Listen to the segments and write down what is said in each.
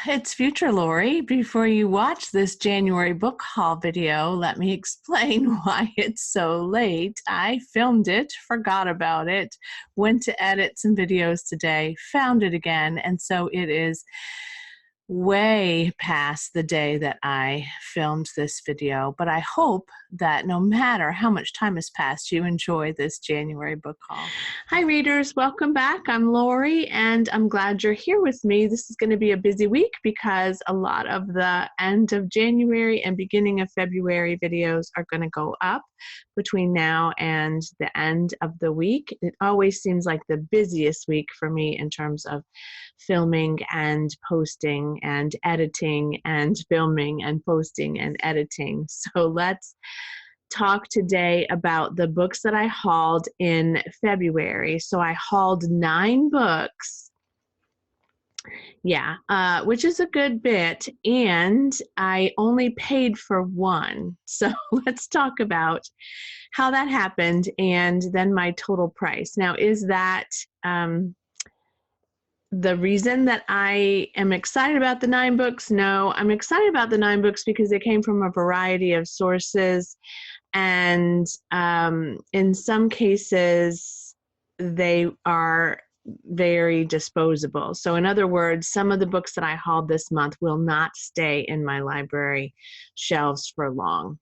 it's Future Lori. Before you watch this January book haul video, let me explain why it's so late. I filmed it, forgot about it, went to edit some videos today, found it again, and so it is way past the day that I filmed this video, but I hope that no matter how much time has passed, you enjoy this January book haul. Hi readers, welcome back. I'm Lori and I'm glad you're here with me. This is going to be a busy week because a lot of the end of January and beginning of February videos are going to go up between now and the end of the week. It always seems like the busiest week for me in terms of filming and posting and editing and filming and posting and editing. So let's talk today about the books that I hauled in February. So I hauled 9 books. Yeah, which is a good bit, and I only paid for 1. So let's talk about how that happened and then my total price. Now, is that the reason that I am excited about the 9 books? No, I'm excited about the 9 books because they came from a variety of sources, and in some cases they are very disposable. So in other words, some of the books that I hauled this month will not stay in my library shelves for long.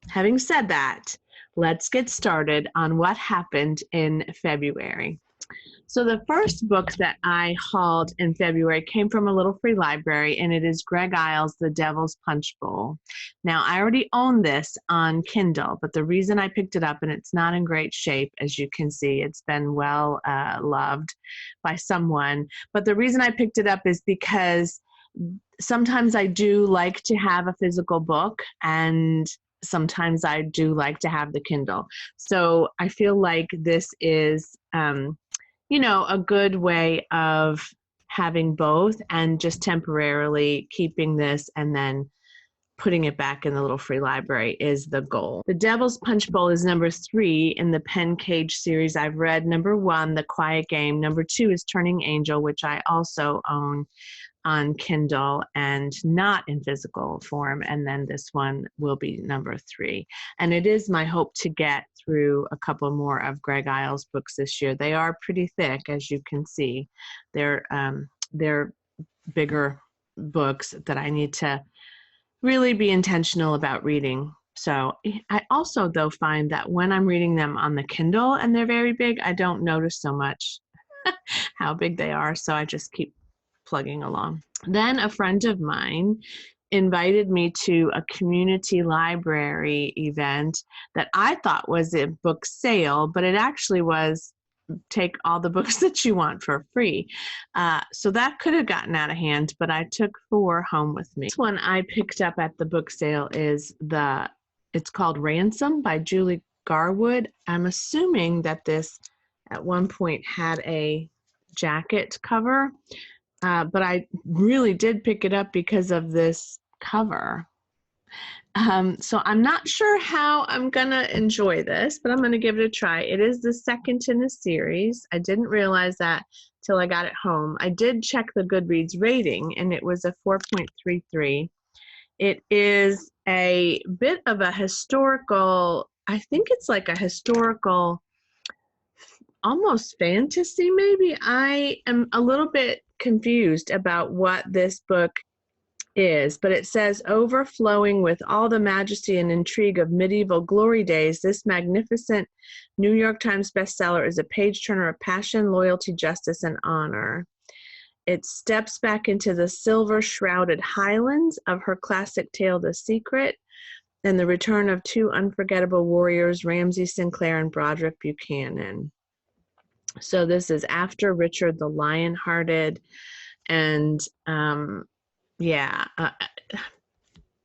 Having said that, let's get started on what happened in February. So the first book that I hauled in February came from a little free library, and it is Greg Iles' The Devil's Punch Bowl. Now, I already own this on Kindle, but the reason I picked it up, and it's not in great shape, as you can see, it's been well loved by someone, but the reason I picked it up is because sometimes I do like to have a physical book, and sometimes I do like to have the Kindle. So I feel like this is you know, a good way of having both and just temporarily keeping this and then putting it back in the little free library is the goal. The Devil's Punch Bowl is number 3 in the Pen Cage series. I've read number 1, The Quiet Game. Number 2 is Turning Angel, which I also own on Kindle and not in physical form, and then this one will be number 3. And it is my hope to get through a couple more of Greg Iles' books this year. They are pretty thick, as you can see. They're bigger books that I need to really be intentional about reading. So I also, though, find that when I'm reading them on the Kindle and they're very big, I don't notice so much how big they are, so I just keep plugging along. Then a friend of mine invited me to a community library event that I thought was a book sale, but it actually was take all the books that you want for free. So that could have gotten out of hand, but I took 4 home with me. This one I picked up at the book sale is it's called Ransom by Julie Garwood. I'm assuming that this at one point had a jacket cover. But I really did pick it up because of this cover. So I'm not sure how I'm gonna enjoy this, but I'm gonna give it a try. It is the second in the series. I didn't realize that till I got it home. I did check the Goodreads rating, and it was a 4.33. It is a bit of a historical, I think it's like a historical, almost fantasy maybe. I am a little bit confused about what this book is, but it says, overflowing with all the majesty and intrigue of medieval glory days, this magnificent New York Times bestseller is a page-turner of passion, loyalty, justice, and honor. It steps back into the silver-shrouded highlands of her classic tale, The Secret, and the return of 2 unforgettable warriors, Ramsay Sinclair and Broderick Buchanan. So this is after Richard the Lionhearted, and yeah,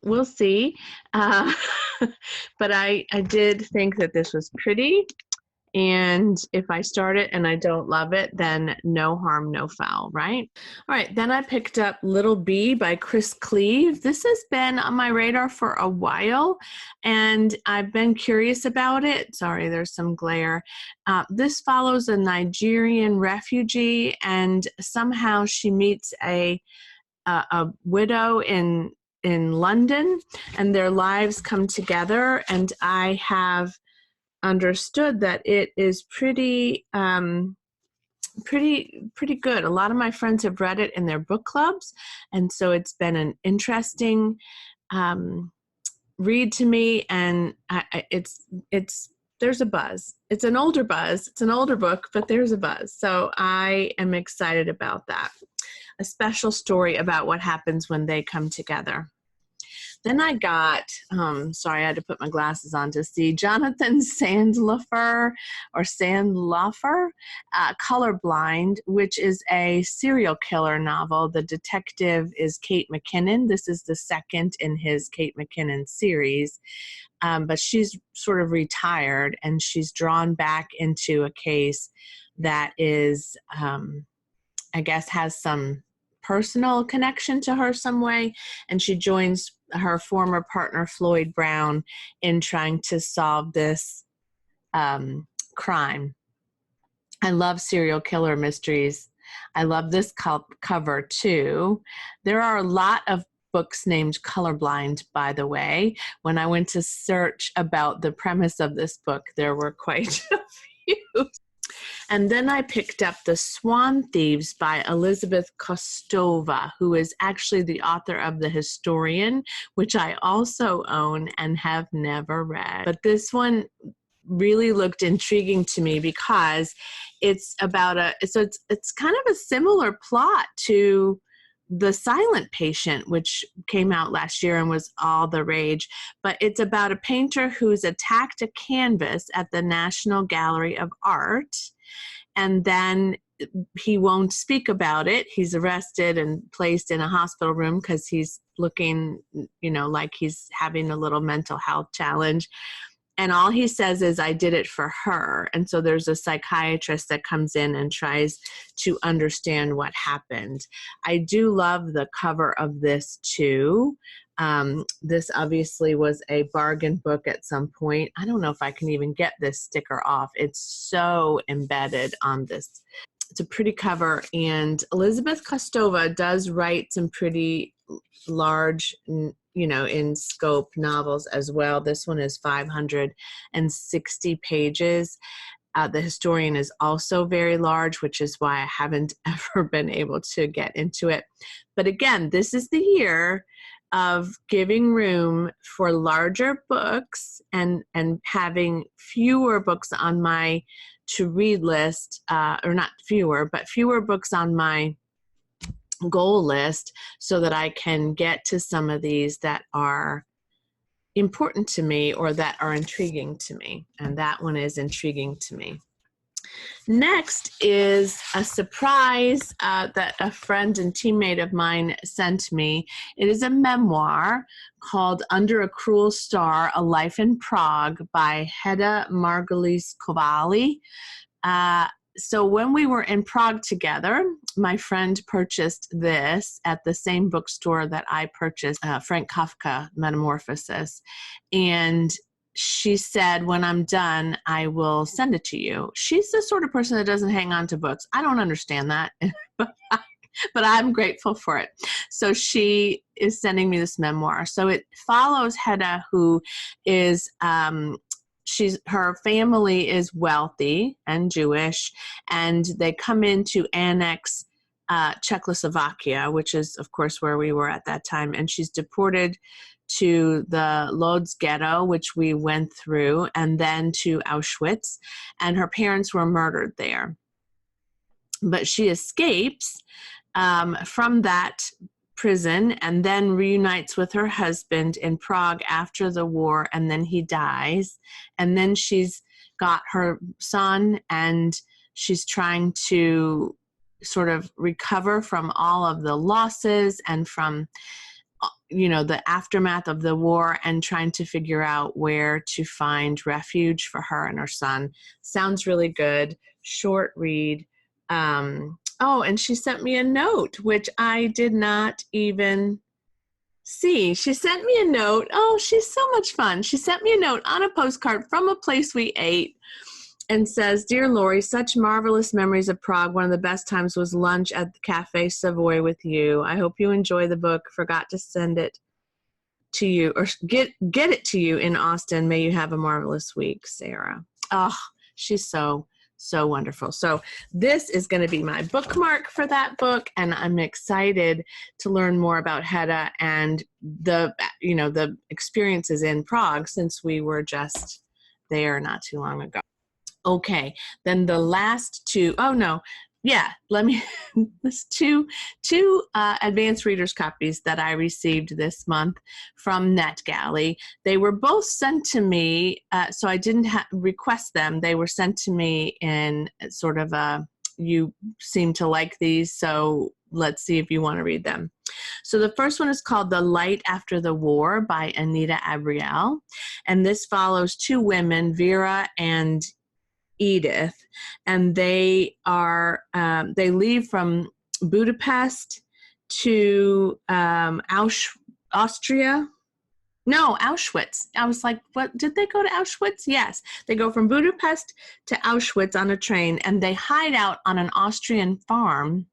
we'll see. But I did think that this was pretty, and if I start it and I don't love it, then no harm, no foul, right? All right, then I picked up Little Bee by Chris Cleave. This has been on my radar for a while, and I've been curious about it. Sorry, there's some glare. This follows a Nigerian refugee, and somehow she meets a a widow in London, and their lives come together. And I have understood that it is pretty good. A lot of my friends have read it in their book clubs, and so it's been an interesting read to me. And it's there's a buzz. It's an older buzz. It's an older book, but there's a buzz. So I am excited about that. A special story about what happens when they come together. Then I got, sorry, I had to put my glasses on to see, Jonathan Sandloffer, Colorblind, which is a serial killer novel. The detective is Kate McKinnon. This is the second in his Kate McKinnon series, but she's sort of retired, and she's drawn back into a case that is, I guess, has some personal connection to her some way, and she joins her former partner Floyd Brown in trying to solve this crime. I love serial killer mysteries. I love this cover too. There are a lot of books named Colorblind, by the way. When I went to search about the premise of this book, there were quite a few. And then I picked up The Swan Thieves by Elizabeth Kostova, who is actually the author of The Historian, which I also own and have never read. But this one really looked intriguing to me because it's about it's kind of a similar plot to The Silent Patient, which came out last year and was all the rage. But it's about a painter who's attacked a canvas at the National Gallery of Art, and then he won't speak about it. He's arrested and placed in a hospital room because he's looking, like he's having a little mental health challenge. And all he says is, I did it for her. And so there's a psychiatrist that comes in and tries to understand what happened. I do love the cover of this too. This obviously was a bargain book at some point. I don't know if I can even get this sticker off. It's so embedded on this. It's a pretty cover. And Elizabeth Kostova does write some pretty large, in scope novels as well. This one is 560 pages. The Historian is also very large, which is why I haven't ever been able to get into it. But again, this is the year of giving room for larger books and having fewer books on my to-read list, or not fewer, but fewer books on my goal list, so that I can get to some of these that are important to me or that are intriguing to me. And that one is intriguing to me. Next is a surprise that a friend and teammate of mine sent me. It is a memoir called Under a Cruel Star, A Life in Prague by Hedda Margulies-Kowali. So when we were in Prague together, my friend purchased this at the same bookstore that I purchased Frank Kafka, Metamorphosis. And she said, when I'm done, I will send it to you. She's the sort of person that doesn't hang on to books. I don't understand that, but I'm grateful for it. So she is sending me this memoir. So it follows Hedda, who is her family is wealthy and Jewish, and they come in to annex Czechoslovakia, which is, of course, where we were at that time. And she's deported to the Lodz ghetto, which we went through, and then to Auschwitz. And her parents were murdered there. But she escapes from that prison and then reunites with her husband in Prague after the war, and then he dies. And then she's got her son, and she's trying to sort of recover from all of the losses and from the aftermath of the war, and trying to figure out where to find refuge for her and her son. Sounds really good. Short read. Oh, and she sent me a note, which I did not even see. She sent me a note. Oh, she's so much fun. She sent me a note on a postcard from a place we ate. and says, Dear Lori, such marvelous memories of Prague. One of the best times was lunch at the Cafe Savoy with you. I hope you enjoy the book. Forgot to send it to you or get it to you in Austin. May you have a marvelous week, Sarah. Oh, she's so wonderful. So this is going to be my bookmark for that book, and I'm excited to learn more about Hedda and the experiences in Prague, since we were just there not too long ago. Okay, then the last two, there's two advanced readers copies that I received this month from NetGalley. They were both sent to me, so I didn't request them. They were sent to me in sort of you seem to like these, so let's see if you want to read them. So the first one is called The Light After the War by Anita Abriel, and this follows two women, Vera and Edith, and they leave from Budapest to Austria. No, Auschwitz. I was like, what? Did they go to Auschwitz? Yes. They go from Budapest to Auschwitz on a train, and they hide out on an Austrian farm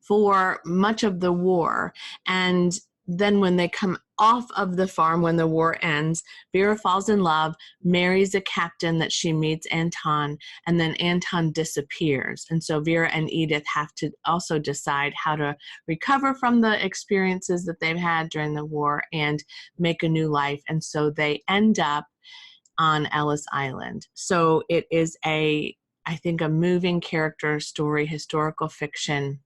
for much of the war. And then when they come off of the farm, when the war ends, Vera falls in love, marries a captain that she meets, Anton, and then Anton disappears. And so Vera and Edith have to also decide how to recover from the experiences that they've had during the war and make a new life. And so they end up on Ellis Island. So it is I think a moving character story, historical fiction.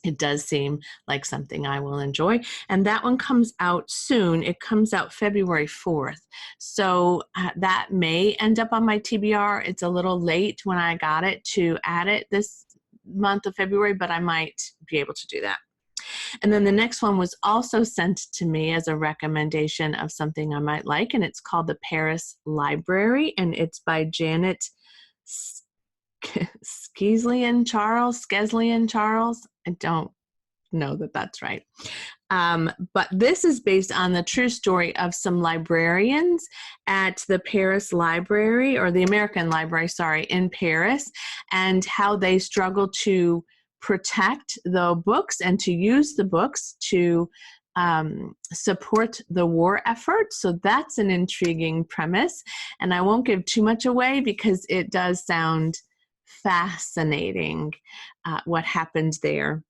It does seem like something I will enjoy. And that one comes out soon. It comes out February 4th. So that may end up on my TBR. It's a little late when I got it to add it this month of February, but I might be able to do that. And then the next one was also sent to me as a recommendation of something I might like, and it's called The Paris Library, and it's by Janet Skeslien Charles. I don't know that that's right. But this is based on the true story of some librarians at the Paris Library, or the American Library, in Paris, and how they struggle to protect the books and to use the books to support the war effort. So that's an intriguing premise. And I won't give too much away because it does sound fascinating what happened there.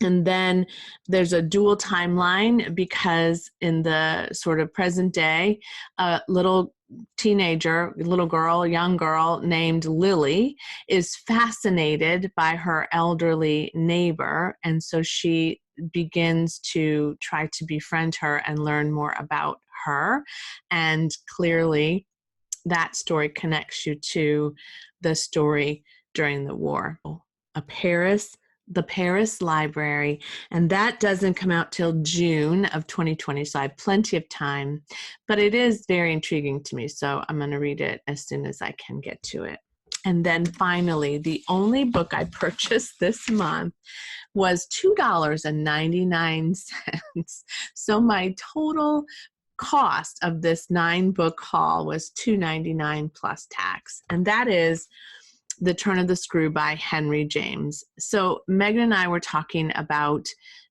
And then there's a dual timeline, because in the sort of present day, a little young girl named Lily is fascinated by her elderly neighbor. And so she begins to try to befriend her and learn more about her. And clearly that story connects you to the story during the war. The Paris Library, and that doesn't come out till June of 2020, so I have plenty of time, but it is very intriguing to me, so I'm going to read it as soon as I can get to it. And then finally, the only book I purchased this month was $2.99. So my total cost of this 9-book haul was $2.99 plus tax, and that is The Turn of the Screw by Henry James. So Megan and I were talking about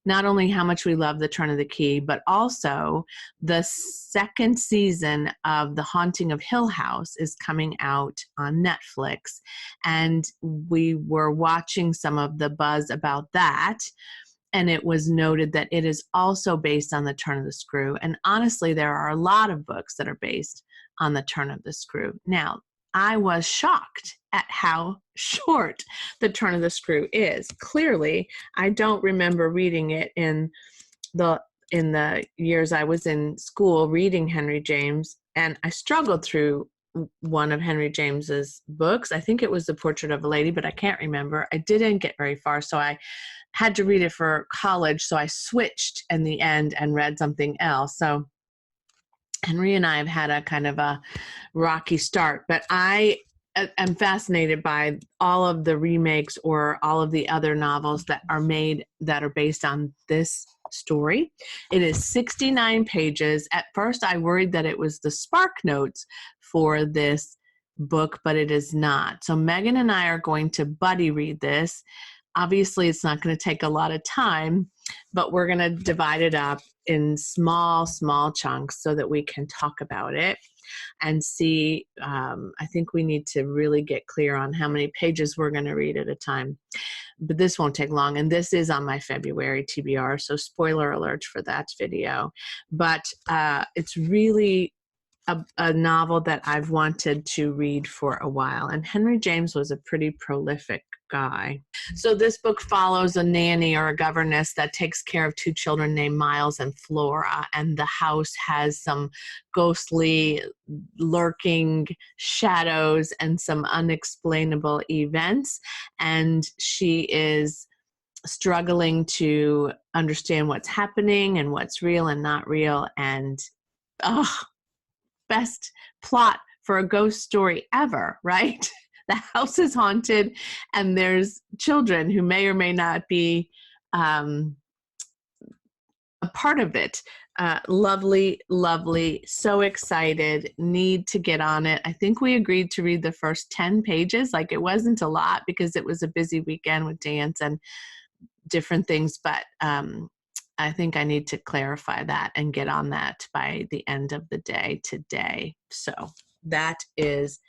not only how much we love The Turn of the Key, but also the second season of The Haunting of Hill House is coming out on Netflix. And we were watching some of the buzz about that, and it was noted that it is also based on The Turn of the Screw. And honestly, there are a lot of books that are based on The Turn of the Screw. Now, I was shocked at how short The Turn of the Screw is. Clearly, I don't remember reading it in the years I was in school reading Henry James, and I struggled through one of Henry James's books. I think it was The Portrait of a Lady, but I can't remember. I didn't get very far, so I had to read it for college, so I switched in the end and read something else. So Henry and I have had a kind of a rocky start, but I am fascinated by all of the remakes or all of the other novels that are made that are based on this story. It is 69 pages. At first, I worried that it was the Spark Notes for this book, but it is not. So Megan and I are going to buddy read this. Obviously, it's not going to take a lot of time, but we're going to divide it up in small chunks so that we can talk about it and see. I think we need to really get clear on how many pages we're going to read at a time. But this won't take long, and this is on my February TBR, so spoiler alert for that video. But it's really a novel that I've wanted to read for a while, and Henry James was a pretty prolific guy. So this book follows a nanny or a governess that takes care of two children named Miles and Flora, and the house has some ghostly lurking shadows and some unexplainable events, and she is struggling to understand what's happening and what's real and not real. And best plot for a ghost story ever, right? The house is haunted and there's children who may or may not be a part of it. Lovely, lovely, so excited, need to get on it. I think we agreed to read the first 10 pages. Like, it wasn't a lot because it was a busy weekend with dance and different things, but I think I need to clarify that and get on that by the end of the day today. So that is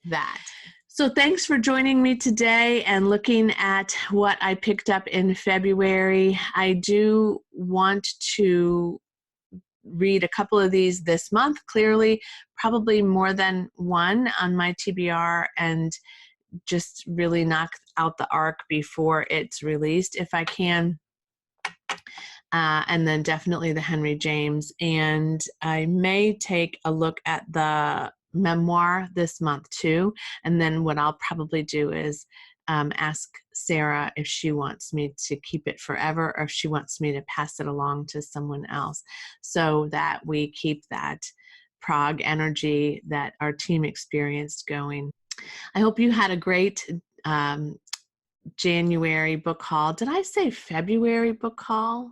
that. So thanks for joining me today and looking at what I picked up in February. I do want to read a couple of these this month, clearly, probably more than one on my TBR, and just really knock out the arc before it's released if I can. And then definitely the Henry James. And I may take a look at the memoir this month too. And then what I'll probably do is ask Sarah if she wants me to keep it forever or if she wants me to pass it along to someone else so that we keep that Prague energy that our team experienced going. I hope you had a great January book haul. Did I say February book haul?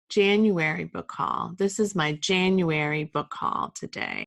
January book haul. This is my January book haul today.